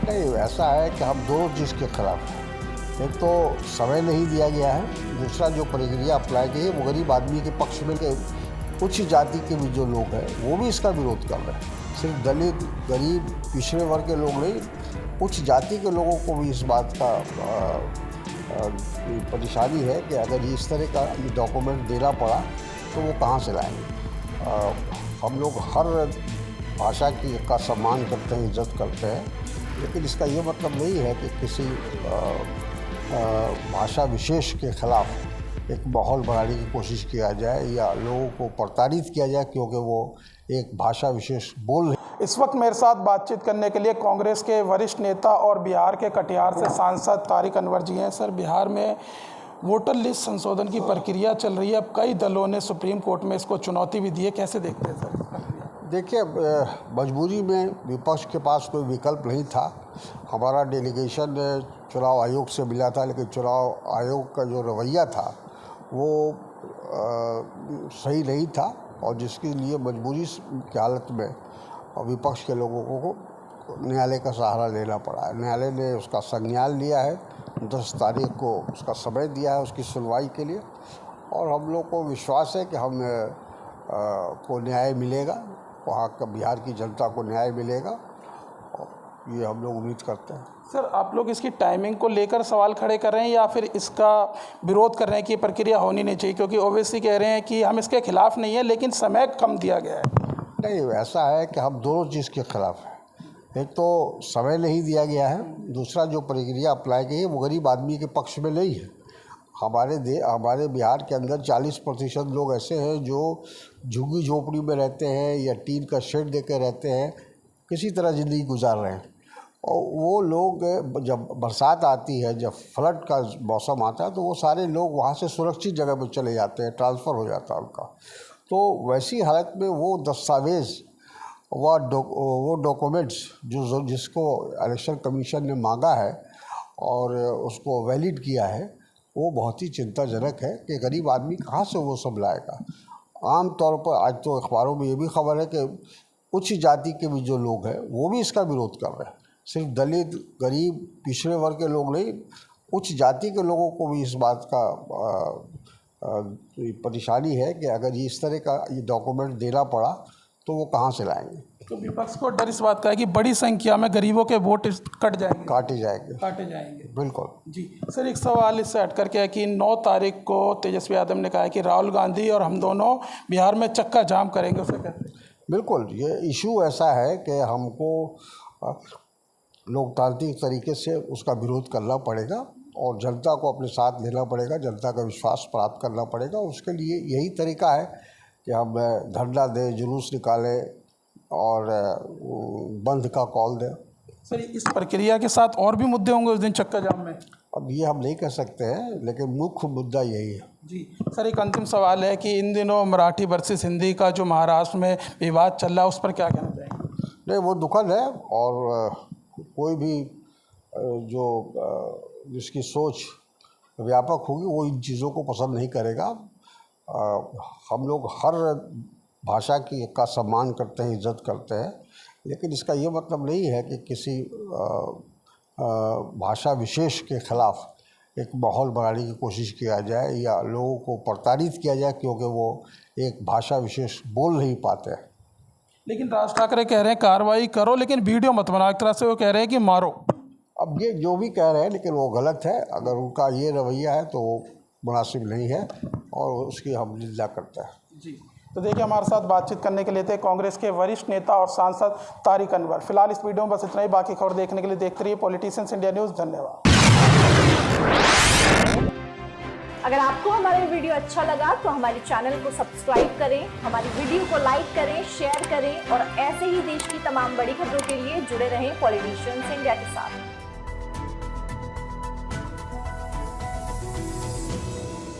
नहीं, ऐसा है कि हम दोनों चीज़ के खिलाफ हैं। एक तो समय नहीं दिया गया है, दूसरा जो प्रक्रिया अप्लाई की है वो गरीब आदमी के पक्ष में के उच्च जाति के भी जो लोग हैं वो भी इसका विरोध कर रहे हैं। सिर्फ दलित, गरीब, पिछड़े वर्ग के लोग नहीं, उच्च जाति के लोगों को भी इस बात का परेशानी है कि अगर इस तरह का ये डॉक्यूमेंट देना पड़ा तो वो कहाँ से लाएंगे। हम लोग हर भाषा का सम्मान करते हैं, इज्जत करते हैं, लेकिन इसका ये मतलब नहीं है कि किसी भाषा विशेष के खिलाफ एक माहौल बनाने की कोशिश किया जाए या लोगों को प्रताड़ित किया जाए क्योंकि वो एक भाषा विशेष बोल रहे। इस वक्त मेरे साथ बातचीत करने के लिए कांग्रेस के वरिष्ठ नेता और बिहार के कटिहार से सांसद तारिक अनवर जी हैं। सर, बिहार में वोटर लिस्ट संशोधन की प्रक्रिया चल रही है। अब कई दलों ने सुप्रीम कोर्ट में इसको चुनौती भी दी है, कैसे देखते हैं सर? देखिए, मजबूरी में विपक्ष के पास कोई विकल्प नहीं था। हमारा डेलीगेशन चुनाव आयोग से मिला था, लेकिन चुनाव आयोग का जो रवैया था वो सही नहीं था और जिसके लिए मजबूरी की हालत में विपक्ष के लोगों को न्यायालय का सहारा लेना पड़ा है। न्यायालय ने उसका संज्ञान लिया है, 10 तारीख को उसका समय दिया है उसकी सुनवाई के लिए और हम लोग को विश्वास है कि हम को न्याय मिलेगा, वहाँ का बिहार की जनता को न्याय मिलेगा और ये हम लोग उम्मीद करते हैं। सर, आप लोग इसकी टाइमिंग को लेकर सवाल खड़े कर रहे हैं या फिर इसका विरोध कर रहे हैं कि ये प्रक्रिया होनी नहीं चाहिए? क्योंकि ओवैसी कह रहे हैं कि हम इसके खिलाफ नहीं है लेकिन समय कम दिया गया है। नहीं, ऐसा है कि हम दोनों चीज़ के खिलाफ हैं। एक तो समय नहीं दिया गया है, दूसरा जो प्रक्रिया अप्लाई की है वो गरीब आदमी के पक्ष में नहीं है। हमारे बिहार के अंदर 40% लोग ऐसे हैं जो झुग्गी झोपड़ी में रहते हैं या टीन का शेड देकर रहते हैं, किसी तरह ज़िंदगी गुजार रहे हैं। और वो लोग जब बरसात आती है, जब फ्लड का मौसम आता है तो वो सारे लोग वहाँ से सुरक्षित जगह पर चले जाते हैं, ट्रांसफ़र हो जाता है उनका। तो वैसी हालत में वो दस्तावेज़ वो डॉक्यूमेंट्स जिसको इलेक्शन कमीशन ने मांगा है और उसको वैलिड किया है, वो बहुत ही चिंताजनक है कि गरीब आदमी कहाँ से वो सब लाएगा। आम तौर पर आज तो अखबारों में ये भी खबर है कि उच्च जाति के भी जो लोग हैं वो भी इसका विरोध कर रहे हैं। सिर्फ दलित, गरीब, पिछड़े वर्ग के लोग नहीं, उच्च जाति के लोगों को भी इस बात का परेशानी है कि अगर इस तरह का ये डॉक्यूमेंट देना पड़ा तो वो कहाँ से लाएंगे। तो विपक्ष को डर इस बात का है कि बड़ी संख्या में गरीबों के वोट काटे जाएंगे। बिल्कुल जी। सर, एक सवाल इससे हट करके है कि 9 तारीख को तेजस्वी यादव ने कहा है कि राहुल गांधी और हम दोनों बिहार में चक्का जाम करेंगे, उसे कहते हैं? बिल्कुल, ये इशू ऐसा है कि हमको लोकतांत्रिक तरीके से उसका विरोध करना पड़ेगा और जनता को अपने साथ लेना पड़ेगा, जनता का विश्वास प्राप्त करना पड़ेगा। उसके लिए यही तरीका है कि हम धरना दें, जुलूस निकालें और बंद का कॉल दें। सर, इस प्रक्रिया के साथ और भी मुद्दे होंगे उस दिन चक्का जाम में? अब ये हम नहीं कह सकते हैं, लेकिन मुख्य मुद्दा यही है। जी। सर, एक अंतिम सवाल है कि इन दिनों मराठी वर्सेस हिंदी का जो महाराष्ट्र में विवाद चल रहा है उस पर क्या कहना चाहेंगे? नहीं, वो दुखद है और कोई भी जिसकी सोच व्यापक होगी वो इन चीज़ों को पसंद नहीं करेगा। हम लोग हर भाषा का सम्मान करते हैं, इज्जत करते हैं, लेकिन इसका ये मतलब नहीं है कि किसी भाषा विशेष के खिलाफ एक माहौल बनाने की कोशिश किया जाए या लोगों को प्रताड़ित किया जाए क्योंकि वो एक भाषा विशेष बोल नहीं पाते हैं। लेकिन राज ठाकरे कह रहे हैं कार्रवाई करो लेकिन वीडियो मत बनाओ, एक तरह से वो कह रहे हैं कि मारो। अब ये जो भी कह रहे हैं लेकिन वो गलत है। अगर उनका ये रवैया है तो वो मुनासिब नहीं है और उसकी हम निंदा करते हैं। जी। तो देखिए, हमारे साथ बातचीत करने के लिए थे कांग्रेस के वरिष्ठ नेता और सांसद तारिक अनवर। फिलहाल इस वीडियो में बस इतना ही। बाकी खबर देखने के लिए देखते रहिए पॉलिटिशियंस इंडिया न्यूज़। धन्यवाद। अगर आपको हमारा वीडियो अच्छा लगा तो हमारे चैनल को सब्सक्राइब करें, हमारी वीडियो को लाइक करें, शेयर करें और ऐसे ही देश की तमाम बड़ी खबरों के लिए जुड़े रहें पॉलिटिशियंस इंडिया के साथ।